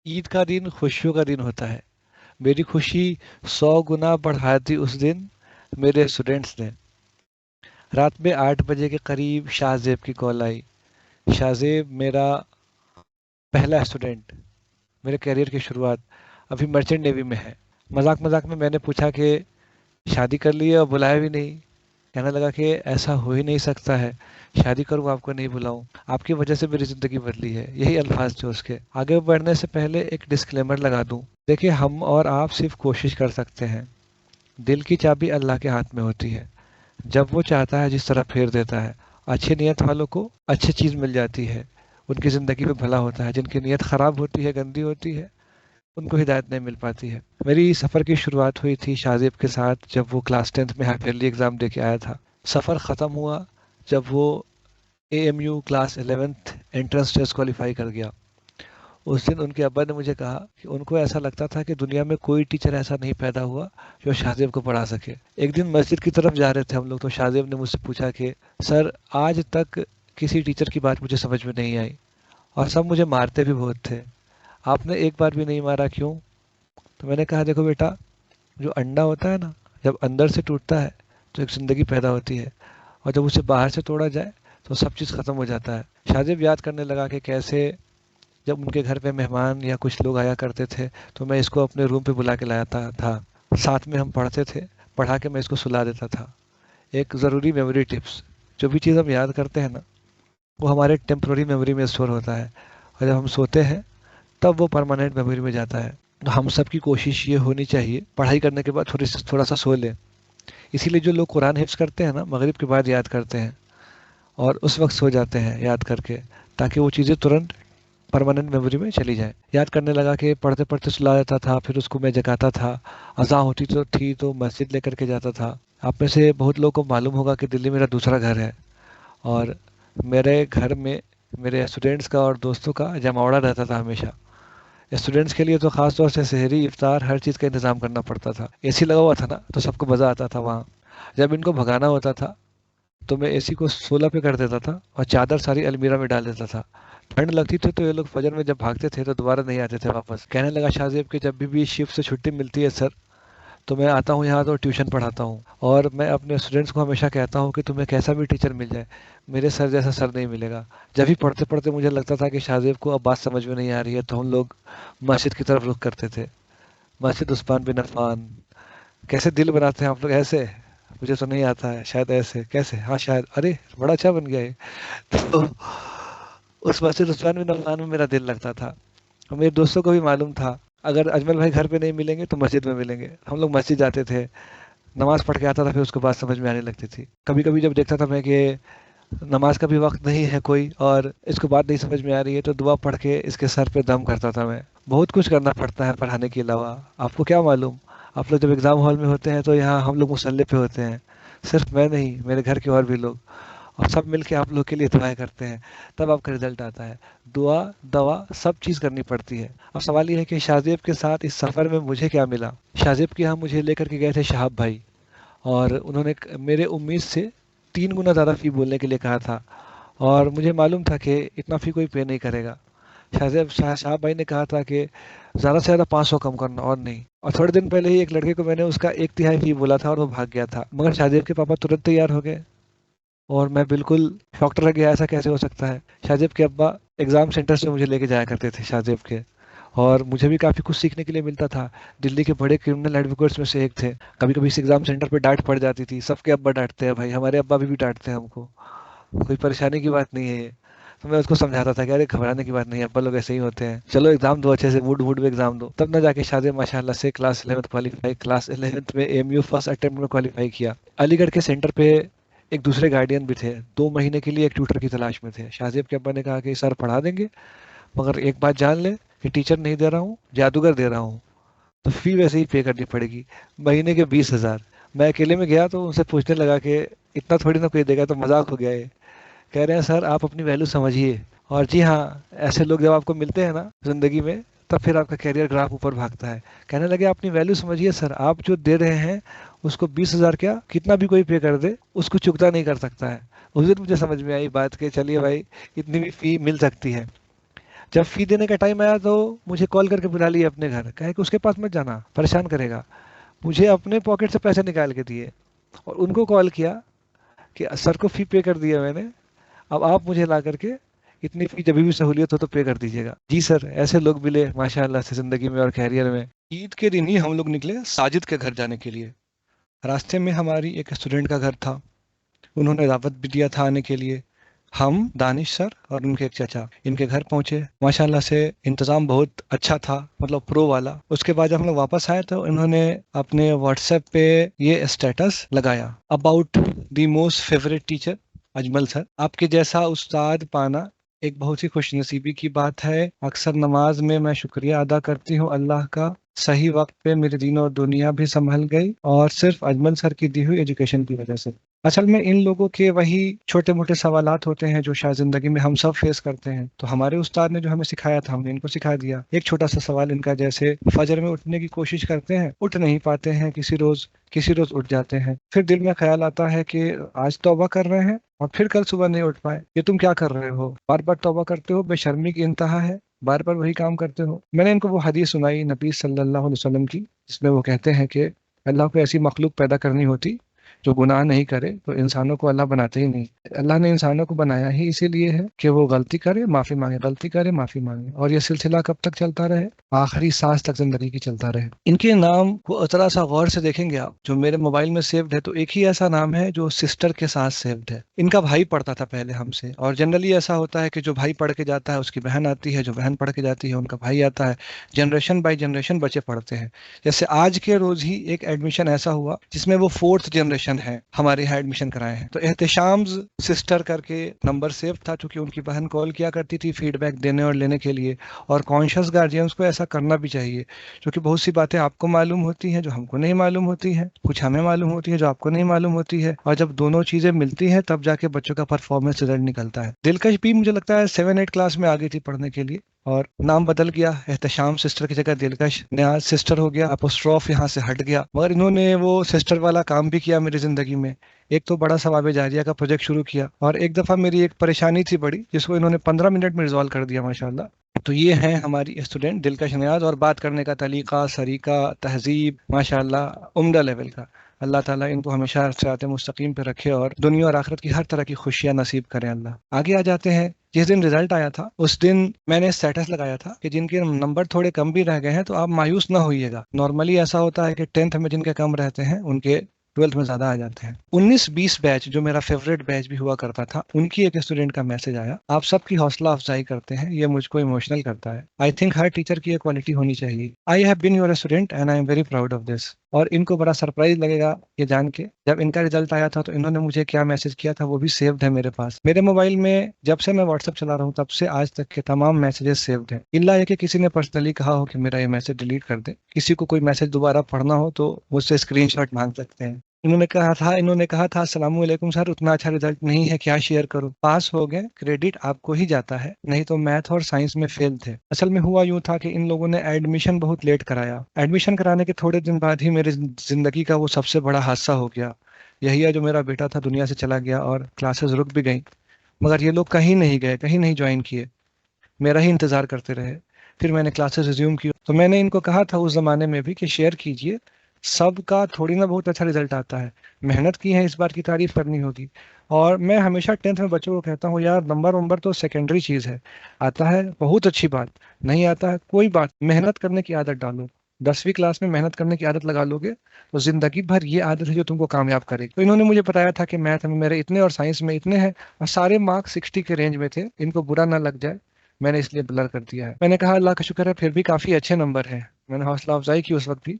ईद का दिन खुशियों का दिन होता है। मेरी खुशी 100 गुना बढ़ा दी उस दिन मेरे स्टूडेंट्स ने। रात में 8 बजे के करीब शाहजेब की कॉल आई। शाहजेब मेरा पहला स्टूडेंट, मेरे करियर की शुरुआत, अभी मर्चेंट नेवी में है। मजाक मजाक में मैंने पूछा कि शादी कर ली है और बुलाया भी नहीं। कहने लगा कि ऐसा हो ही नहीं सकता है, शादी करूँ आपको नहीं बुलाऊं, आपकी वजह से मेरी जिंदगी बदली है। यही अल्फाज थे उसके। आगे बढ़ने से पहले एक डिस्क्लेमर लगा दूं। देखिए, हम और आप सिर्फ कोशिश कर सकते हैं। दिल की चाबी अल्लाह के हाथ में होती है। जब वो चाहता है जिस तरह फेर देता है। अच्छी नीयत वालों को अच्छी चीज मिल जाती है, उनकी जिंदगी में भला होता है। जिनकी नीयत खराब होती है, गंदी होती है, उनको हिदायत नहीं मिल पाती है। मेरी सफ़र की शुरुआत हुई थी शाहजेब के साथ जब वो क्लास 10th में हाफ ईयरली एग्ज़ाम दे के आया था। सफ़र ख़त्म हुआ जब वो AMU class 11th entrance test qualify कर गया। उस दिन उनके अब्बा ने मुझे कहा कि उनको ऐसा लगता था कि दुनिया में कोई टीचर ऐसा नहीं पैदा हुआ जो शाहजेब को पढ़ा सके। एक दिन मस्जिद की तरफ जा रहे थे हम लोग, तो शाहजेब ने मुझसे पूछा कि सर, आज तक किसी टीचर की बात मुझे समझ में नहीं आई और सब मुझे मारते भी बहुत थे, आपने एक बार भी नहीं मारा, क्यों? तो मैंने कहा, देखो बेटा, जो अंडा होता है ना, जब अंदर से टूटता है तो एक ज़िंदगी पैदा होती है, और जब उसे बाहर से तोड़ा जाए तो सब चीज़ ख़त्म हो जाता है। शाहजेब याद करने लगा कि कैसे जब उनके घर पे मेहमान या कुछ लोग आया करते थे तो मैं इसको अपने रूम पे बुला के लाया था। साथ में हम पढ़ते थे, पढ़ा के मैं इसको सुला देता था। एक ज़रूरी मेमोरी टिप्स: जो भी चीज़ हम याद करते हैं ना, वो हमारे टेम्प्रोरी मेमोरी में स्टोर होता है, और जब हम सोते हैं तब वो परमानेंट मेमोरी में जाता है। तो हम सब की कोशिश ये होनी चाहिए, पढ़ाई करने के बाद थोड़ा सा सो लें। इसीलिए जो लोग कुरान हिफ्स करते हैं ना, मगरिब के बाद याद करते हैं और उस वक्त सो जाते हैं याद करके, ताकि वो चीज़ें तुरंत परमानेंट मेमोरी में चली जाए। याद करने लगा कि पढ़ते पढ़ते सुला देता था, फिर उसको मैं जगाता था। अज़ान होती तो थी तो मस्जिद लेकर के जाता था। आप में से बहुत लोगों को मालूम होगा कि दिल्ली मेरा दूसरा घर है, और मेरे घर में मेरे स्टूडेंट्स का और दोस्तों का जमावड़ा रहता था हमेशा। स्टूडेंट्स के लिए तो खास तौर से सहरी, इफ्तार, हर चीज़ का इंतजाम करना पड़ता था। एसी लगा हुआ था ना, तो सबको मज़ा आता था वहाँ। जब इनको भगाना होता था तो मैं एसी को 16 पे कर देता था और चादर सारी अलमीरा में डाल देता था। ठंड लगती थी तो ये लोग फजर में जब भागते थे तो दोबारा नहीं आते थे वापस। कहने लगा शाहजेब कि जब भी शिफ्ट से छुट्टी मिलती है सर, तो मैं आता हूँ यहाँ तो ट्यूशन पढ़ाता हूँ, और मैं अपने स्टूडेंट्स को हमेशा कहता हूँ कि तुम्हें कैसा भी टीचर मिल जाए, मेरे सर जैसा सर नहीं मिलेगा। जब भी पढ़ते पढ़ते मुझे लगता था कि शाहजेब को अब बात समझ में नहीं आ रही है, तो हम लोग मस्जिद की तरफ रुख करते थे। मस्जिद उस्मान बिन अफ़ान। कैसे दिल बनाते हैं आप लोग ऐसे? मुझे तो नहीं आता है, शायद ऐसे, कैसे, हाँ शायद, अरे बड़ा अच्छा बन गया ये। तो उस मस्जिद उस्मान बिन अफ़ान में मेरा दिल लगता था, और मेरे दोस्तों को भी मालूम था अगर अजमल भाई घर पे नहीं मिलेंगे तो मस्जिद में मिलेंगे। हम लोग मस्जिद जाते थे, नमाज पढ़ के आता था, फिर उसको बात समझ में आने लगती थी। कभी कभी जब देखता था मैं कि नमाज का भी वक्त नहीं है कोई और इसको बात नहीं समझ में आ रही है, तो दुआ पढ़ के इसके सर पे दम करता था मैं। बहुत कुछ करना पड़ता है पढ़ाने के अलावा, आपको क्या मालूम। आप लोग जब एग्ज़ाम हॉल में होते हैं तो यहाँ हम लोग मुसल्ले पे होते हैं, सिर्फ मैं नहीं, मेरे घर के और भी लोग, और सब मिलके आप लोग के लिए दुआएं करते हैं, तब आपका रिजल्ट आता है। दुआ, दवा, सब चीज़ करनी पड़ती है। अब सवाल ये है कि शाहजेब के साथ इस सफ़र में मुझे क्या मिला। शाहजेब के यहाँ मुझे लेकर के गए थे शहाब भाई, और उन्होंने मेरे उम्मीद से 3 गुना ज़्यादा फ़ी बोलने के लिए कहा था, और मुझे मालूम था कि इतना फ़ी कोई पे नहीं करेगा। शाहब भाई ने कहा था कि ज़्यादा से ज़्यादा 500 कम करना, और नहीं। और थोड़े दिन पहले ही एक लड़के को मैंने उसका 1/3 फ़ी बोला था और वो भाग गया था, मगर शाहजेब के पापा तुरंत तैयार हो गए, और मैं बिल्कुल शॉक्ड रह गया, ऐसा कैसे हो सकता है। शाहजेब के अब्बा एग्ज़ाम सेंटर से मुझे लेके जाया करते थे शाहजेब के, और मुझे भी काफ़ी कुछ सीखने के लिए मिलता था। दिल्ली के बड़े क्रिमिनल एडवोकेट्स में से एक थे। कभी कभी इस एग्ज़ाम सेंटर पे डांट पड़ जाती थी, सबके अब्बा डांटते हैं भाई, हमारे अब्बा भी डांटते हैं हमको, कोई परेशानी की बात नहीं है ये। तो मैं उसको समझाता था कि अरे घबराने की बात नहीं है, अब्बा लोग ऐसे ही होते हैं, चलो एग्जाम दो अच्छे से, वुड वुड में एग्जाम दो। तब ना जाके शादी माशाल्लाह से class 11th qualify, class 11th में एमयू फर्स्ट अटेम्प्ट में क्वालिफाई किया। अलीगढ़ के सेंटर पे एक दूसरे गार्डियन भी थे, 2 महीने के लिए एक ट्यूटर की तलाश में थे। शाहजेब के अब्बा ने कहा कि सर पढ़ा देंगे, मगर एक बात जान ले कि टीचर नहीं दे रहा हूँ, जादूगर दे रहा हूँ, तो फी वैसे ही पे करनी पड़ेगी, महीने के 20,000। मैं अकेले में गया तो उनसे पूछने लगा कि इतना थोड़ी ना कोई देगा, तो मजाक हो गया ये। कह रहे हैं सर आप अपनी वैल्यू समझिए। और जी हाँ, ऐसे लोग जब आपको मिलते हैं ना जिंदगी में, तब फिर आपका कैरियर ग्राफ ऊपर भागता है। कहने लगे अपनी वैल्यू समझिए सर, आप जो दे रहे हैं उसको 20,000 क्या, कितना भी कोई पे कर दे, उसको चुकता नहीं कर सकता है। उस दिन मुझे समझ में आई बात कि चलिए भाई, इतनी भी फी मिल सकती है। जब फी देने का टाइम आया तो मुझे कॉल करके बुला लिया अपने घर, कहे कि उसके पास मत जाना, परेशान करेगा। मुझे अपने पॉकेट से पैसे निकाल के दिए और उनको कॉल किया कि सर को फी पे कर दिया मैंने, अब आप मुझे ला करके इतनी फी जब भी सहूलियत हो तो पे कर दीजिएगा। जी सर, ऐसे लोग मिले माशाल्लाह से ज़िंदगी में और कैरियर में। ईद के दिन ही हम लोग निकले साजिद के घर जाने के लिए। रास्ते में हमारी एक स्टूडेंट का घर था, उन्होंने दावत भी दिया था आने के लिए। हम, दानिश सर और उनके एक चाचा इनके घर पहुंचे। माशाल्लाह से इंतज़ाम बहुत अच्छा था, मतलब प्रो वाला। उसके बाद जब हम लोग वापस आए तो इन्होंने अपने व्हाट्सएप पे ये स्टेटस लगाया, about the most favourite teacher Ajmal sir, आपके जैसा उस्ताद पाना एक बहुत ही खुशनसीबी की बात है। अक्सर नमाज में मैं शुक्रिया अदा करती हूँ अल्लाह का, सही वक्त पे मेरे दीन और दुनिया भी संभल गई और सिर्फ अजमल सर की दी हुई एजुकेशन की वजह से। असल में इन लोगों के वही छोटे मोटे सवालात होते हैं जो शायद जिंदगी में हम सब फेस करते हैं। तो हमारे उस्ताद ने जो हमें सिखाया था हमने इनको सिखा दिया। एक छोटा सा सवाल इनका, जैसे फजर में उठने की कोशिश करते हैं, उठ नहीं पाते हैं, किसी रोज उठ जाते हैं, फिर दिल में ख्याल आता है कि आज तौबा कर रहे हैं और फिर कल सुबह नहीं उठ पाए, ये तुम क्या कर रहे हो, बार बार तौबा करते हो, बेशर्मी की इंतहा है, बार बार वही काम करते हो। मैंने इनको वो हदीस सुनाई नबी सल्लल्लाहु अलैहि वसल्लम की, जिसमें वो कहते हैं कि अल्लाह को ऐसी मखलूक पैदा करनी होती जो गुनाह नहीं करे तो इंसानों को अल्लाह बनाते ही नहीं। अल्लाह ने इंसानों को बनाया ही इसीलिए है कि वो गलती करे माफी मांगे, गलती करे माफी मांगे, और ये सिलसिला कब तक चलता रहे, आखिरी सांस तक जिंदगी की चलता रहे। इनके नाम को जरा सा गौर से देखेंगे आप, जो मेरे मोबाइल में सेव्ड है तो एक ही ऐसा नाम है जो सिस्टर के साथ सेव्ड है। इनका भाई पढ़ता था पहले हमसे, और जनरली ऐसा होता है कि जो भाई पढ़ के जाता है उसकी बहन आती है, जो बहन पढ़ के जाती है उनका भाई आता है, जनरेशन बाय जनरेशन बच्चे पढ़ते हैं। जैसे आज के रोज ही एक एडमिशन ऐसा हुआ जिसमें वो 4th जनरेशन है, हमारे यहाँ एडमिशन कराए हैं। तो एहतशाम्स सिस्टर करके नंबर सेव था, क्योंकि उनकी बहन कॉल किया करती थी फीडबैक देने और लेने के लिए। और कॉन्शियस गार्जियंस को ऐसा करना भी चाहिए, क्योंकि बहुत सी बातें आपको मालूम होती हैं जो हमको नहीं मालूम होती हैं, कुछ हमें मालूम होती है जो आपको नहीं मालूम होती है, और जब दोनों चीजें मिलती हैं तब जाके बच्चों का परफॉर्मेंस रिजल्ट निकलता है। दिलकश भी मुझे लगता है 7-8 क्लास में आ गई थी पढ़ने के लिए, और नाम बदल गया, एहतशाम सिस्टर की जगह दिलकश न्याज सिस्टर हो गया, अपोस्ट्रोफ यहाँ से हट गया। मगर इन्होंने वो सिस्टर वाला काम भी किया मेरी जिंदगी में। एक तो बड़ा सवाब जारिया का प्रोजेक्ट शुरू किया, और एक दफा मेरी एक परेशानी थी बड़ी, जिसको इन्होंने 15 मिनट में रिजॉल्व कर दिया माशाल्लाह। तो ये हैं हमारी स्टूडेंट दिलकश न्याज, और बात करने का तरीका, सरीका, तहजीब माशाल्लाह उम्दा लेवल का। अल्लाह ताला इनको हमेशा सिरात मुस्तकीम पे रखे और दुनिया और आखिरत की हर तरह की खुशियां नसीब करें अल्लाह। आगे आ जाते हैं। जिस दिन रिजल्ट आया था उस दिन मैंने स्टेटस लगाया था कि जिनके नंबर थोड़े कम भी रह गए हैं तो आप मायूस ना होइएगा। नॉर्मली ऐसा होता है कि 10th में जिनके कम रहते हैं उनके 12th में ज्यादा आ जाते हैं। 19-20 बैच जो मेरा फेवरेट बैच भी हुआ करता था, उनकी एक स्टूडेंट का मैसेज आया, आप सबकी हौसला अफजाई करते हैं, ये मुझको इमोशनल करता है। आई थिंक हर टीचर की ये क्वालिटी होनी चाहिए। I have been your student and I am very proud of this. और इनको बड़ा सरप्राइज लगेगा ये जान के, जब इनका रिजल्ट आया था तो इन्होंने मुझे क्या मैसेज किया था वो भी सेव्ड है मेरे पास। मेरे मोबाइल में जब से मैं व्हाट्सएप चला रहा हूँ तब से आज तक के तमाम मैसेजेस सेव्ड हैं, इल्ला ये कि किसी ने पर्सनली कहा हो कि मेरा ये मैसेज डिलीट कर दे। किसी को कोई मैसेज दोबारा पढ़ना हो तो मुझसे स्क्रीनशॉट मांग सकते हैं। इन्होंने कहा था अस्सलाम वालेकुम सर, उतना अच्छा रिजल्ट नहीं है, क्या शेयर करूं, पास हो गए, क्रेडिट आपको ही जाता है, नहीं तो मैथ और साइंस में फेल थे। असल में हुआ यूं था कि इन लोगों ने एडमिशन बहुत लेट कराया। एडमिशन कराने के थोड़े दिन बाद ही मेरे जिंदगी का वो सबसे बड़ा हादसा हो गया। यही है, जो मेरा बेटा था दुनिया से चला गया और क्लासेस रुक भी गई। मगर ये लोग कहीं नहीं गए, कहीं नहीं ज्वाइन किए, मेरा ही इंतजार करते रहे। फिर मैंने क्लासेस रिज्यूम की तो मैंने इनको कहा था उस जमाने में भी कि शेयर कीजिए, सबका थोड़ी ना बहुत अच्छा रिजल्ट आता है, मेहनत की है इस बार की तारीफ करनी होगी। और मैं हमेशा 10th में बच्चों को कहता हूँ, यार नंबर वंबर तो सेकेंडरी चीज़ है, आता है बहुत अच्छी बात, नहीं आता है कोई बात, मेहनत करने की आदत डालो। 10वीं क्लास में मेहनत करने की आदत लगा लोगे तो जिंदगी भर ये आदत है जो तुमको कामयाब करेगी। तो इन्होंने मुझे बताया था कि मैथ में मेरे इतने और साइंस में इतने हैं, और सारे मार्क्स 60 के रेंज में थे, इनको बुरा ना लग जाए, मैंने इसलिए ब्लर कर दिया है। मैंने कहा अल्लाह का शुक्र है फिर भी काफ़ी अच्छे नंबर हैं। मैंने हौसला अफजाई की उस वक्त भी।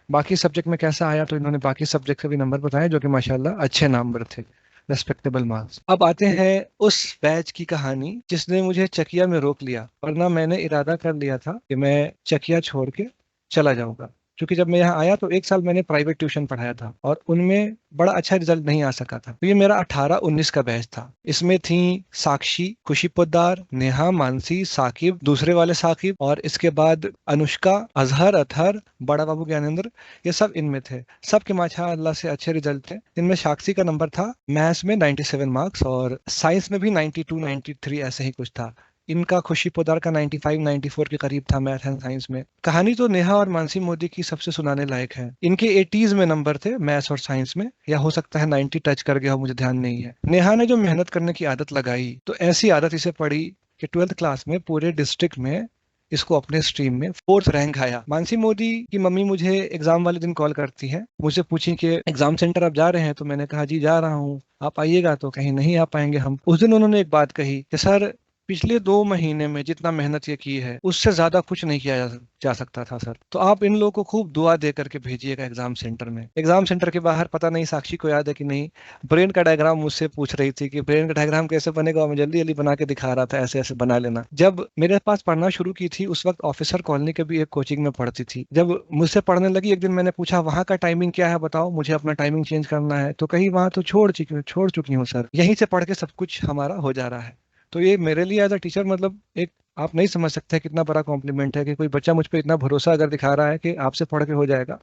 बाकी सब्जेक्ट में कैसा आया तो इन्होंने बाकी सब्जेक्ट से भी नंबर बताए जो कि माशाल्लाह अच्छे नंबर थे, रेस्पेक्टेबल मार्क्स। अब आते हैं उस बैच की कहानी जिसने मुझे चकिया में रोक लिया, वरना मैंने इरादा कर लिया था कि मैं चकिया छोड़ के चला जाऊंगा। क्योंकि जब मैं यहाँ आया तो 1 साल मैंने प्राइवेट ट्यूशन पढ़ाया था और उनमें बड़ा अच्छा रिजल्ट नहीं आ सका था। तो ये मेरा 18-19 का बैच था। इसमें थी साक्षी, खुशी पोद्दार, नेहा, मानसी, साकिब, दूसरे वाले साकिब, और इसके बाद अनुष्का, अजहर, अतहर, बड़ा बाबू ज्ञानेंद्र, ये सब इनमें थे। सबके माशाअल्लाह से अच्छे रिजल्ट थे। इनमें साक्षी का नंबर था मैथ्स में 97 मार्क्स और साइंस में भी 92-93 ऐसे ही कुछ था। इनका खुशी पोद्दार का 95-94 के करीब था मैथ एंड साइंस में। कहानी तो नेहा और मानसी मोदी की सबसे सुनाने लायक है। इनके 80s में नंबर थे मैथ्स और साइंस में, या हो सकता है 90 टच कर गया हो, मुझे ध्यान नहीं है। नेहा ने जो मेहनत करने की आदत लगाई, तो ऐसी आदत इसे पड़ी कि 12th क्लास में पूरे डिस्ट्रिक्ट में इसको अपने स्ट्रीम में 4th रैंक आया। मानसी मोदी की मम्मी मुझे एग्जाम वाले दिन कॉल करती है, मुझसे पूछी कि एग्जाम सेंटर आप जा रहे हैं? तो मैंने कहा जी जा रहा हूँ, आप आइएगा? तो कहीं नहीं आ पाएंगे हम। उस दिन उन्होंने एक बात कही कि सर, पिछले 2 महीने में जितना मेहनत ये की है, उससे ज्यादा कुछ नहीं किया जा सकता था सर। तो आप इन लोगों को खूब दुआ दे करके भेजिएगा एग्जाम सेंटर में। एग्जाम सेंटर के बाहर, पता नहीं साक्षी को याद है कि नहीं, ब्रेन का डायग्राम मुझसे पूछ रही थी कि ब्रेन का डायग्राम कैसे बनेगा, और मैं जल्दी जल्दी बना के दिखा रहा था, ऐसे ऐसे बना लेना। जब मेरे पास पढ़ना शुरू की थी, उस वक्त ऑफिसर कॉलोनी के भी एक कोचिंग में पढ़ती थी। जब मुझसे पढ़ने लगी, एक दिन मैंने पूछा वहाँ का टाइमिंग क्या है बताओ, मुझे अपना टाइमिंग चेंज करना है। तो कहीं वहाँ तो छोड़ चुकी हूँ सर, यहीं से पढ़ के सब कुछ हमारा हो जा रहा है। तो ये मेरे लिए एज अ टीचर, मतलब एक, आप नहीं समझ सकते कितना बड़ा कॉम्प्लीमेंट है कि कोई बच्चा मुझ पे इतना भरोसा अगर दिखा रहा है कि आपसे पढ़ के हो जाएगा।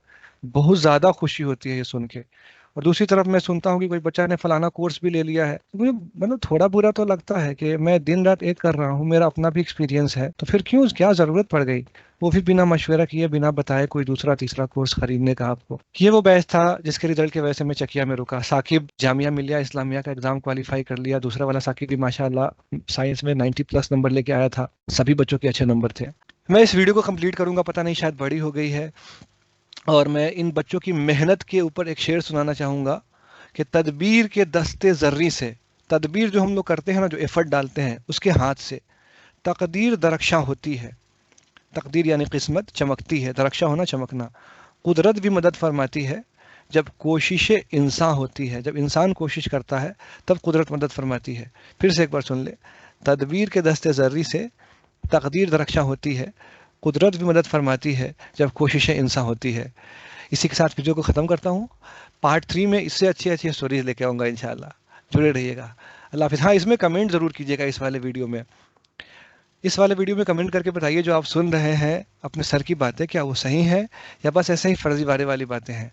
बहुत ज्यादा खुशी होती है ये सुन के। और दूसरी तरफ मैं सुनता हूँ कि कोई बच्चा ने फलाना कोर्स भी ले लिया है, तो मुझे मतलब थोड़ा बुरा तो लगता है कि मैं दिन रात एक कर रहा हूँ, मेरा अपना भी एक्सपीरियंस है, तो फिर क्यों, क्या जरूरत पड़ गई, वो भी बिना मशवरा किए, बिना बताए कोई दूसरा तीसरा कोर्स खरीदने का आपको। ये वो बैच था जिसके रिजल्ट की वजह से मैं चकिया में रुका। साकिब जामिया मिलिया इस्लामिया का एग्जाम क्वालिफाई कर लिया, दूसरा वाला साकिब भी माशाल्लाह साइंस में 90+ नंबर लेके आया था, सभी बच्चों के अच्छे नंबर थे। मैं इस वीडियो को कंप्लीट करूंगा, पता नहीं शायद बड़ी हो गई है, और मैं इन बच्चों की मेहनत के ऊपर एक शेर सुनाना चाहूंगा कि तदबीर के दस्ते जर्री से, तदबीर जो हम लोग करते हैं ना, जो एफर्ट डालते हैं उसके हाथ से, तकदीर दरख्शां होती है। तकदीर यानी किस्मत चमकती है, दरख्शां होना चमकना। कुदरत भी मदद फरमाती है जब कोशिशें इंसान होती है, जब इंसान कोशिश करता है तब कुदरत मदद फरमाती है। फिर से एक बार सुन ले, तदबीर के दस्ते जर्री से तकदीर दरख्शां होती है, कुदरत भी मदद फरमाती है जब कोशिशें इंसान होती है। इसी के साथ वीडियो को ख़त्म करता हूँ। पार्ट 3 में इससे अच्छी अच्छी स्टोरीज लेके आऊँगा इंशाल्लाह। जुड़े रहिएगा। अल्लाह हाफिज़। हाँ, इसमें कमेंट ज़रूर कीजिएगा इस वाले वीडियो में कमेंट करके बताइए जो आप सुन रहे हैं अपने सर की बातें, क्या वो सही है या बस ऐसे ही फर्जी वाले वाली बातें हैं।